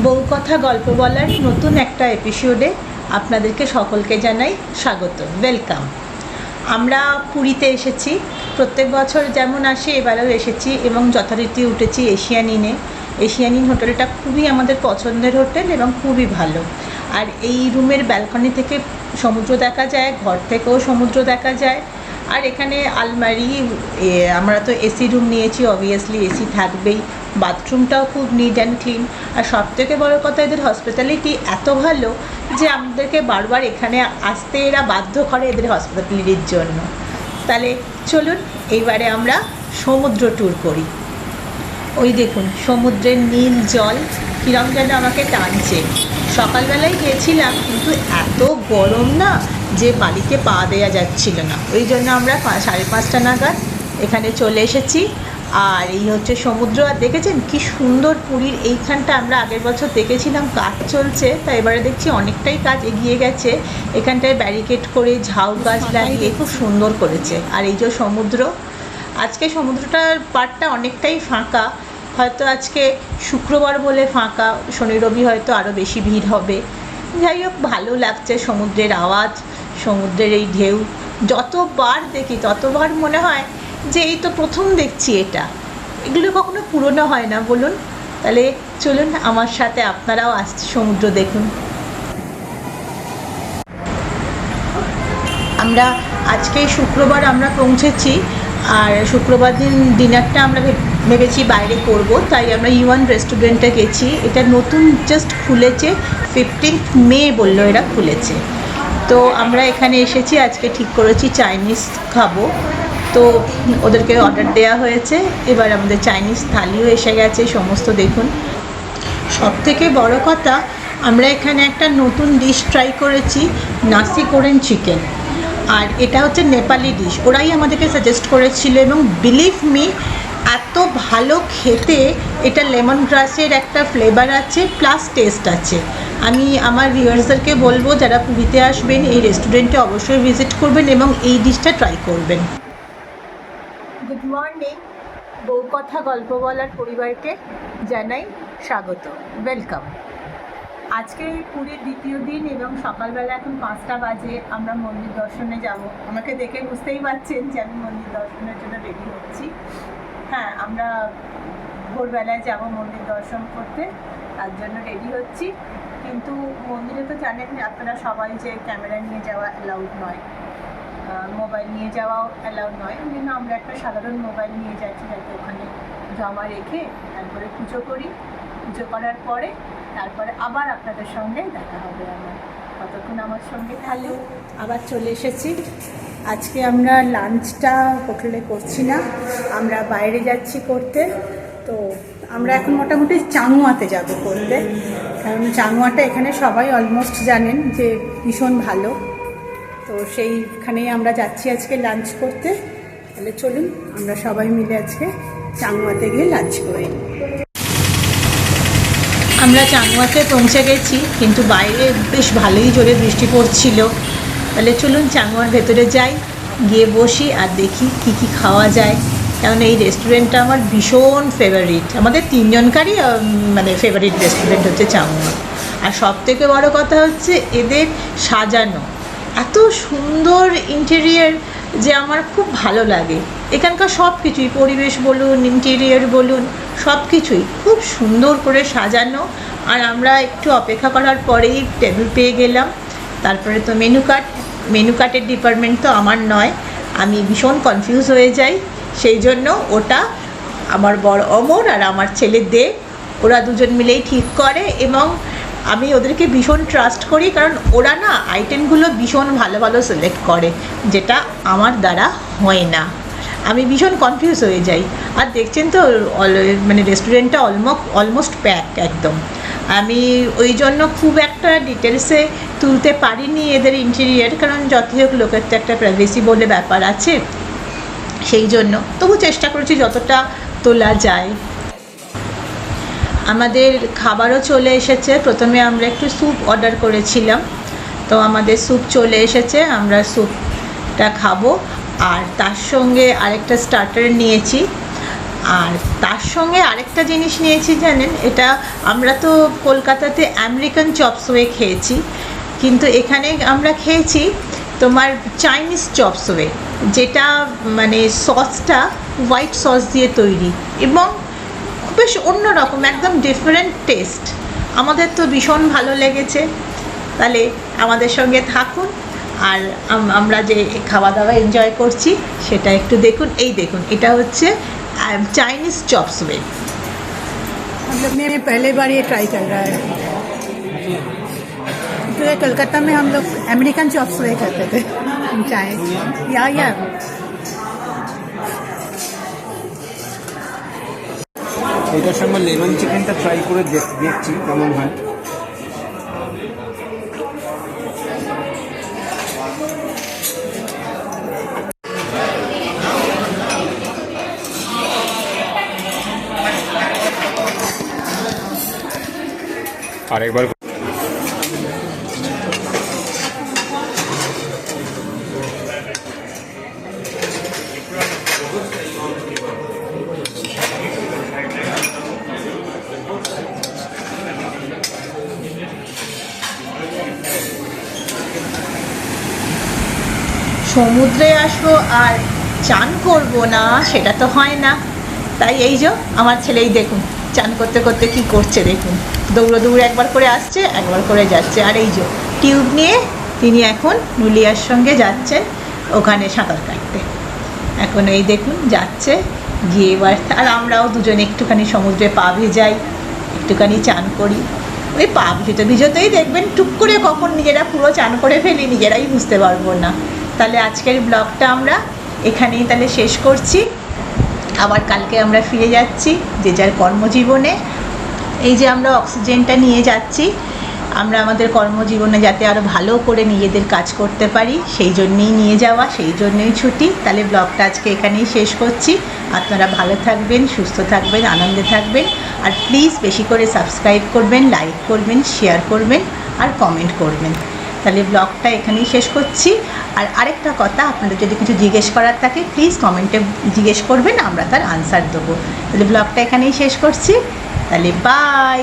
বউ কথা গল্প বলার নতুন একটা এপিসোডে আপনাদেরকে সকলকে জানাই স্বাগত, ওয়েলকাম। আমরা পুরীতে এসেছি, প্রত্যেক বছর যেমন আসি এবারেও এসেছি এবং যথারীতি উঠেছি এশিয়ান ইনে। এশিয়ান ইন হোটেলটা খুবই আমাদের পছন্দের হোটেল এবং খুবই ভালো। আর এই রুমের ব্যালকনি থেকে সমুদ্র দেখা যায়, ঘর থেকেও সমুদ্র দেখা যায়। আর এখানে আলমারি, আমরা তো এসি রুম নিয়েছি, অবভিয়াসলি এসি থাকবেই। বাথরুমটাও খুব নিট অ্যান্ড ক্লিন। আর সবথেকে বড় কথা, এদের হসপিটালিটি এত ভালো যে আমাদেরকে বারবার এখানে আসতে এরা বাধ্য করে এদের হসপিটালিটির জন্য। তাহলে চলুন এইবারে আমরা সমুদ্র ট্যুর করি। ওই দেখুন সমুদ্রের নীল জল কীরকম যেন আমাকে টানছে। সকালবেলায় গিয়েছিলাম কিন্তু এত গরম না যে বাড়িতে পা দেওয়া যাচ্ছিল না, ওই জন্য আমরা 5:30 নাগাদ এখানে চলে এসেছি। আর এই হচ্ছে সমুদ্র। আর দেখেছেন কি সুন্দর পুরীর এইখানটা, আমরা আগের বছর দেখেছিলাম কাজ চলছে, তা এবারে দেখছি অনেকটাই কাজ এগিয়ে গেছে। এখানটায় ব্যারিকেড করে ঝাউ গাছ লাগিয়ে খুব সুন্দর করেছে। আর এই যে সমুদ্র, আজকে সমুদ্রটার পাড়টা অনেকটাই ফাঁকা, হয়তো আজকে শুক্রবার বলে ফাঁকা, শনি রবি হয়তো আরও বেশি ভিড় হবে। যাই হোক, ভালো লাগছে সমুদ্রের আওয়াজ, সমুদ্রের এই ঢেউ। যতবার দেখি ততবার মনে হয় যে এই তো প্রথম দেখছি এটা, এগুলো কখনো পুরনো হয় না বলুন। তাহলে চলুন আমার সাথে আপনারাও আসছে সমুদ্র দেখুন। আমরা আজকে শুক্রবার আমরা পৌঁছেছি, আর শুক্রবার দিন ডিনারটা আমরা ভেবেছি বাইরে করব, তাই আমরা ইউয়ান রেস্টুরেন্টে গেছি। এটা নতুন জাস্ট খুলেছে, 15 মে বললো এরা খুলেছে। তো আমরা এখানে এসেছি, আজকে ঠিক করেছি চাইনিজ খাবো, তো ওদেরকে অর্ডার দেওয়া হয়েছে। এবার আমাদের চাইনিজ থালিও এসে গেছে সমস্ত। দেখুন, সবথেকে বড় কথা, আমরা এখানে একটা নতুন ডিশ ট্রাই করেছি, নাসি কোরেন চিকেন। আর এটা হচ্ছে নেপালি ডিশ, ওরাই আমাদেরকে সাজেস্ট করেছিল এবং বিলিভ মি এত ভালো খেতে। এটা লেমন গ্রাসের একটা ফ্লেভার আছে, প্লাস টেস্ট আছে। আমি আমার ভিউয়ার্সদেরকে বলবো যারা পুরীতে আসবেন এই রেস্টুরেন্টে অবশ্যই ভিজিট করবেন এবং এই ডিশটা ট্রাই করবেন। গুড মর্নিং, বউ কথা গল্প বলার পরিবারকে জানাই স্বাগত, ওয়েলকাম। আজকে পুরীর দ্বিতীয় দিন এবং সকালবেলা এখন 5টা বাজে। আমরা মন্দির দর্শনে যাব। আমাকে দেখে বুঝতেই পারছেন যে আমি মন্দির দর্শনের জন্য রেডি হচ্ছি। হ্যাঁ, আমরা ভোরবেলায় যাব মন্দির দর্শন করতে, তার জন্য রেডি হচ্ছি। কিন্তু মন্দিরে তো জানেন আপনারা সবাই যে ক্যামেরা নিয়ে যাওয়া অ্যালাউড নয়, মোবাইল নিয়ে যাওয়াও অ্যালাউড নয়। ওই জন্য আমরা একটা সাধারণ মোবাইল নিয়ে যাচ্ছি, যাতে ওখানে জমা রেখে তারপরে পুজো করি। পুজো করার পরে তারপরে আবার আপনাদের সঙ্গে দেখা হবে। আমার কতক্ষণ আমার সঙ্গে হ্যালো, আবার চলে এসেছি। আজকে আমরা লাঞ্চটা হোটেলে করছি না, আমরা বাইরে যাচ্ছি করতে। তো আমরা এখন মোটামুটি চাঙুয়াতে যাব করতে, কারণ চাঙুয়াটা এখানে সবাই অলমোস্ট জানেন যে ভীষণ ভালো। তো সেইখানেই আমরা যাচ্ছি আজকে লাঞ্চ করতে। তাহলে চলুন আমরা সবাই মিলে আজকে চাঙুয়াতে গিয়ে লাঞ্চ করি। আমরা চাঙুয়াতে পৌঁছে গেছি, কিন্তু বাইরে বেশ ভালোই জোরে বৃষ্টি পড়ছিল। তাহলে চলুন চাঙুয়ার ভেতরে যাই, গিয়ে বসি আর দেখি কি কি খাওয়া যায়। কারণ এই রেস্টুরেন্টটা আমার ভীষণ ফেভারিট, আমাদের তিনজনকারই মানে ফেভারিট রেস্টুরেন্ট হচ্ছে চাঙুয়া। আর সবথেকে বড় কথা হচ্ছে এদের সাজানো এত সুন্দর ইন্টেরিয়ার যে আমার খুব ভালো লাগে। এখানকার সব কিছুই, পরিবেশ বলুন, ইন্টেরিয়ার বলুন, সব কিছুই খুব সুন্দর করে সাজানো। আর আমরা একটু অপেক্ষা করার পরেই টেবিল পেয়ে গেলাম। তারপরে তো মেনু কার্টের ডিপার্টমেন্ট তো আমার নয়, আমি ভীষণ কনফিউজ হয়ে যাই। সেই জন্য ওটা আমার বড় অমর আর আমার ছেলে দেব, ওরা দুজন মিলেই ঠিক করে এবং আমি ওদেরকে ভীষণ ট্রাস্ট করি, কারণ ওরা না আইটেমগুলো ভীষণ ভালো ভালো সিলেক্ট করে, যেটা আমার দ্বারা হয় না। আমি ভীষণ কনফিউজ হয়ে যাই। আর দেখছেন তো মানে রেস্টুরেন্টটা অলমোস্ট প্যাক একদম। আমি ওই জন্য খুব একটা ডিটেলসে তুলতে পারিনি এদের ইন্টেরিয়ার, কারণ যতই হোক লোকের তো একটা প্রাইভেসি বলে ব্যাপার আছে, সেই জন্য তবু চেষ্টা করেছি যতটা তোলা যায়। আমাদের খাবারও চলে এসেছে। প্রথমে আমরা একটু স্যুপ অর্ডার করেছিলাম, তো আমাদের স্যুপ চলে এসেছে, আমরা স্যুপটা খাবো। আর তার সঙ্গে আরেকটা স্টার্টার নিয়েছি, আর তার সঙ্গে আরেকটা জিনিস নিয়েছি জানেন, এটা আমরা তো কলকাতাতে আমেরিকান চপসওয়ে খেয়েছি, কিন্তু এখানে আমরা খেয়েছি তোমার চাইনিজ চপসওয়ে, যেটা মানে সসটা হোয়াইট সস দিয়ে তৈরি এবং বেশ অন্যরকম, একদম ডিফারেন্ট টেস্ট। আমাদের তো ভীষণ ভালো লেগেছে। তাহলে আমাদের সঙ্গে থাকুন আর আমরা যে খাওয়া দাওয়া এনজয় করছি সেটা একটু দেখুন। এই দেখুন, এটা হচ্ছে चाइनीज चॉप्सवे। मतलब मैं पहले बार ये ट्राई कर रहा है, क्योंकि कलकत्ता में हम लोग अमेरिकन चॉप्सवे करते थे चाय या এটার সঙ্গে লেমন চিকেনটা ট্রাই করে দেখছি কেমন হয়। আরেকবার সমুদ্রে আসবো আর চান করব না সেটা তো হয় না, তাই এই যে আমার ছেলেই দেখুন চান করতে করতে কি করছে দেখুন, দৌড়ে একবার করে আসছে একবার করে যাচ্ছে। আর এই যে টিউব নিয়ে তিনি এখন নুলিয়ার সঙ্গে যাচ্ছেন ওখানে সাঁতার কাটতে। এখন এই দেখুন যাচ্ছে গিয়ে এবার, আর আমরাও দুজনে একটুখানি সমুদ্রে পা ভেজাই, একটুখানি চান করি। ওই পা ভিজতেই দেখবেন টুক করে কখন নিজেরা পুরো চান করে ফেলি নিজেরাই বুঝতে পারবো না। তাহলে আজকের ব্লগটা আমরা এখানেই তাহলে শেষ করছি, আবার কালকে আমরা ফিরে যাচ্ছি যে যার কর্মজীবনে। এই যে আমরা অক্সিজেনটা নিয়ে যাচ্ছি, আমরা আমাদের কর্মজীবনে যাতে আরও ভালো করে নিজেদের কাজ করতে পারি সেই জন্যেই নিয়ে যাওয়া, সেই জন্যেই ছুটি। তাহলে ব্লগটা আজকে এখানেই শেষ করছি। আপনারা ভালো থাকবেন, সুস্থ থাকবেন, আনন্দে থাকবেন, আর প্লিজ বেশি করে সাবস্ক্রাইব করবেন, লাইক করবেন, শেয়ার করবেন আর কমেন্ট করবেন। তাহলে ব্লগটা এখানেই শেষ করছি। আর আরেকটা কথা, আপনাদের যদি কিছু জিজ্ঞেস করার থাকে প্লিজ কমেন্টে জিজ্ঞেস করবেন, আমরা তার আনসার দেবো। তাহলে ব্লগটা এখানেই শেষ করছি, তাহলে বাই।